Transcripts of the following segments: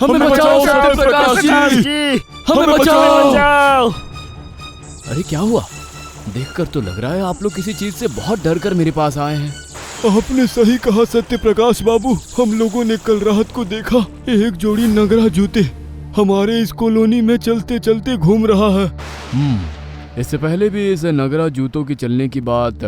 हमें बचाओ सत्यप्रकाश जी, हमें बचाओ। अरे क्या हुआ? देखकर तो लग रहा है आप लोग किसी चीज से बहुत डर कर मेरे पास आए हैं। आपने सही कहा सत्यप्रकाश बाबू। हम लोगों ने कल रात को देखा एक जोड़ी नगरा जूते हमारे इस कॉलोनी में चलते चलते घूम रहा है। इससे पहले भी इस नगरा जूतों की चलने की बात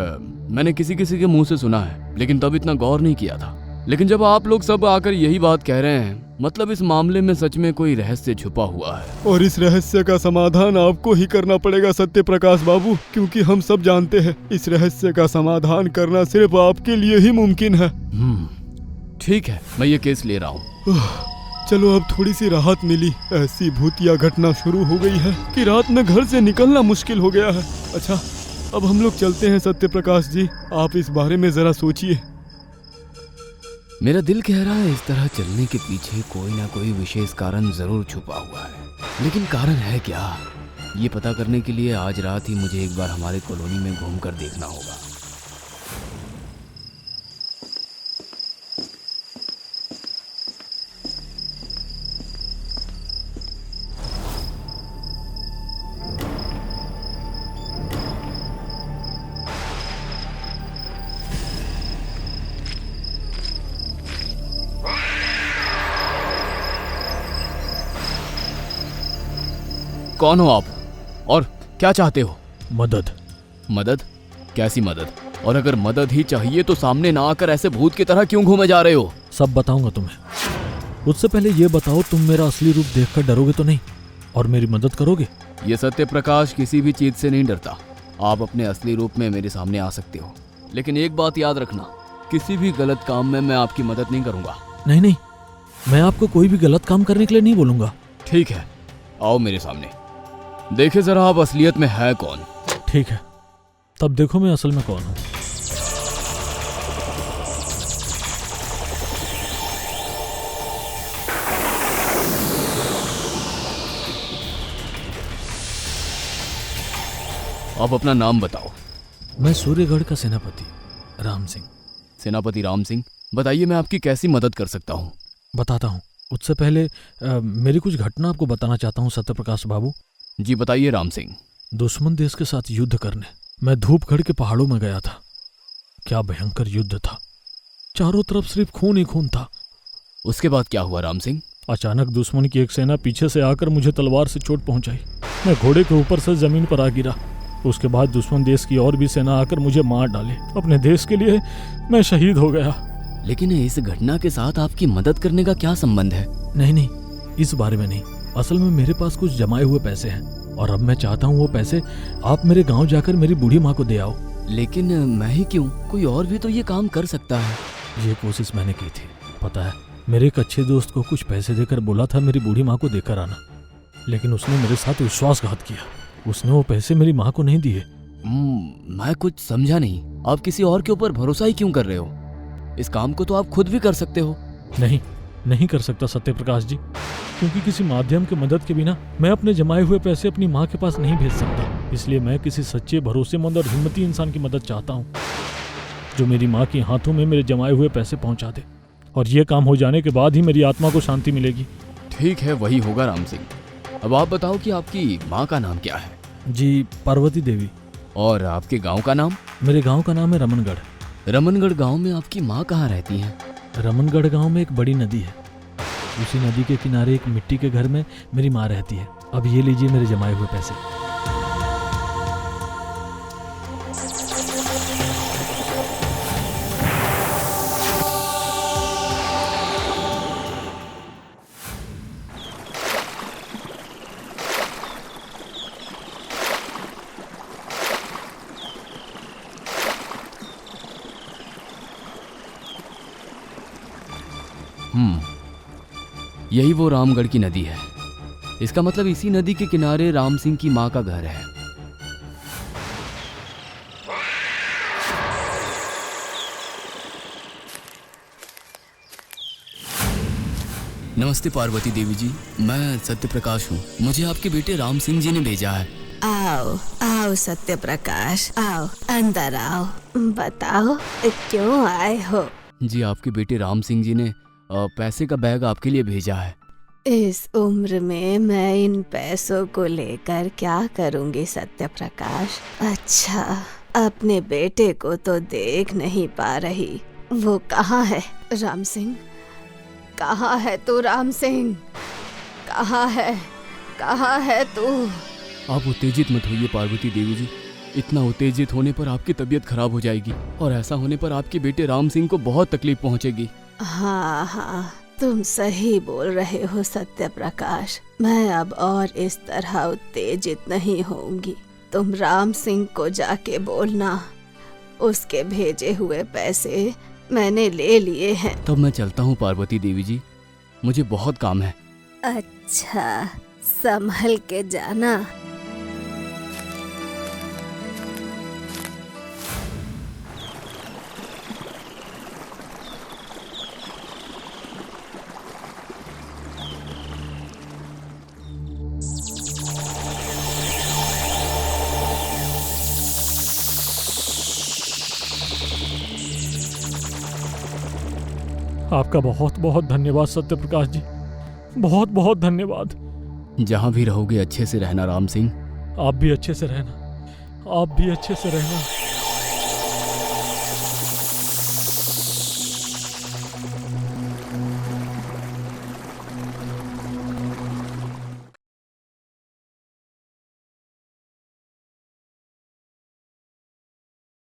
मैंने किसी किसी के मुंह से सुना है, लेकिन तब इतना गौर नहीं किया था। लेकिन जब आप लोग सब आकर यही बात कह रहे हैं, मतलब इस मामले में सच में कोई रहस्य छुपा हुआ है। और इस रहस्य का समाधान आपको ही करना पड़ेगा सत्यप्रकाश बाबू, क्योंकि हम सब जानते हैं इस रहस्य का समाधान करना सिर्फ आपके लिए ही मुमकिन है। ठीक है, मैं ये केस ले रहा हूँ। चलो अब थोड़ी सी राहत मिली। ऐसी भूतिया घटना शुरू हो गई है कि रात में घर से निकलना मुश्किल हो गया है। अच्छा, अब हम लोग चलते हैं सत्यप्रकाश जी, आप इस बारे में जरा सोचिए। मेरा दिल कह रहा है इस तरह चलने के पीछे कोई ना कोई विशेष कारण जरूर छुपा हुआ है, लेकिन कारण है क्या, ये पता करने के लिए आज रात ही मुझे एक बार हमारे कॉलोनी में घूमकर देखना होगा। कौन हो आप और क्या चाहते हो? मदद। मदद? कैसी मदद? और अगर मदद ही चाहिए तो सामने ना आकर ऐसे भूत की तरह क्यों घूमे जा रहे हो? सब बताऊंगा तुम्हें। उससे पहले ये बताओ, तुम मेरा असली रूप देखकर डरोगे तो नहीं और मेरी मदद करोगे? ये सत्यप्रकाश किसी भी चीज से नहीं डरता। आप अपने असली रूप में मेरे सामने आ सकते हो, लेकिन एक बात याद रखना, किसी भी गलत काम में मैं आपकी मदद नहीं करूंगा। नहीं नहीं, मैं आपको कोई भी गलत काम करने के लिए नहीं बोलूंगा। ठीक है, आओ मेरे सामने, देखे जरा आप असलियत में है कौन। ठीक है, तब देखो मैं असल में कौन हूं। आप अपना नाम बताओ। मैं सूर्यगढ़ का सेनापति राम सिंह। सेनापति राम सिंह, बताइए मैं आपकी कैसी मदद कर सकता हूँ? बताता हूँ। उससे पहले मेरी कुछ घटना आपको बताना चाहता हूँ सत्यप्रकाश बाबू। जी बताइए राम सिंह। दुश्मन देश के साथ युद्ध करने मैं धूपगढ़ के पहाड़ों में गया था। क्या भयंकर युद्ध था, चारों तरफ सिर्फ खून ही खून था। उसके बाद क्या हुआ राम सिंह? अचानक दुश्मन की एक सेना पीछे से आकर मुझे तलवार से चोट पहुंचाई। मैं घोड़े के ऊपर से जमीन पर आ गिरा। उसके बाद दुश्मन देश की और भी सेना आकर मुझे मार डाले। अपने देश के लिए मैं शहीद हो गया। लेकिन इस घटना के साथ आपकी मदद करने का क्या संबंध है? नहीं नहीं, इस बारे में नहीं। असल में मेरे पास कुछ जमाए हुए पैसे हैं और अब मैं चाहता हूँ वो पैसे आप मेरे गांव जाकर मेरी बूढ़ी माँ को दे आओ। लेकिन मैं ही क्यों, कोई और भी तो ये काम कर सकता है। ये कोशिश मैंने की थी, पता है। मेरे एक अच्छे दोस्त को कुछ पैसे देकर बोला था मेरी बूढ़ी माँ को देकर आना, लेकिन उसने मेरे साथ विश्वासघात किया। उसने वो पैसे मेरी माँ को नहीं दिए। मैं कुछ समझा नहीं, आप किसी और के ऊपर भरोसा ही क्यों कर रहे हो? इस काम को तो आप खुद भी कर सकते हो। नहीं, नहीं कर सकता सत्यप्रकाश जी, क्योंकि किसी माध्यम की मदद के बिना मैं अपने जमाए हुए पैसे अपनी माँ के पास नहीं भेज सकता। इसलिए मैं किसी सच्चे, भरोसेमंद और हिम्मती इंसान की मदद चाहता हूँ, जो मेरी माँ के हाथों में मेरे जमाए हुए पैसे पहुँचा दे। और ये काम हो जाने के बाद ही मेरी आत्मा को शांति मिलेगी। ठीक है, वही होगा राम सिंह। अब आप बताओ कि आपकी माँ का नाम क्या है? जी, पार्वती देवी। और आपके गाँव का नाम? मेरे गाँव का नाम है रमनगढ़। रमनगढ़ गाँव में आपकी माँ कहाँ रहती है? रमनगढ़ गांव में एक बड़ी नदी है। उसी नदी के किनारे एक मिट्टी के घर में मेरी माँ रहती है। अब ये लीजिए मेरे जमाए हुए पैसे। यही वो रामगढ़ की नदी है। इसका मतलब इसी नदी के किनारे राम सिंह की माँ का घर है। नमस्ते पार्वती देवी जी, मैं सत्य प्रकाश हूँ। मुझे आपके बेटे राम सिंह जी ने भेजा है। आओ आओ सत्य प्रकाश, आओ अंदर आओ। बताओ क्यों आए हो? जी, आपके बेटे राम सिंह जी ने पैसे का बैग आपके लिए भेजा है। इस उम्र में मैं इन पैसों को लेकर क्या करूंगी सत्य प्रकाश? अच्छा, अपने बेटे को तो देख नहीं पा रही। वो कहाँ है? राम सिंह, कहाँ है तू? राम सिंह, कहाँ है तू? आप उत्तेजित मत होइए पार्वती देवी जी। इतना उत्तेजित होने पर आपकी तबीयत खराब हो जाएगी और ऐसा होने पर आपके बेटे राम सिंह को बहुत तकलीफ पहुंचेगी। हाँ, तुम सही बोल रहे हो सत्य प्रकाश। मैं अब और इस तरह उत्तेजित नहीं होंगी। तुम राम सिंह को जाके बोलना, उसके भेजे हुए पैसे मैंने ले लिए हैं। तब मैं चलता हूँ पार्वती देवी जी, मुझे बहुत काम है। अच्छा, संभल के जाना। आपका बहुत बहुत धन्यवाद सत्य प्रकाश जी, बहुत बहुत धन्यवाद। जहाँ भी रहोगे अच्छे से रहना राम सिंह। आप भी अच्छे से रहना, आप भी अच्छे से रहना।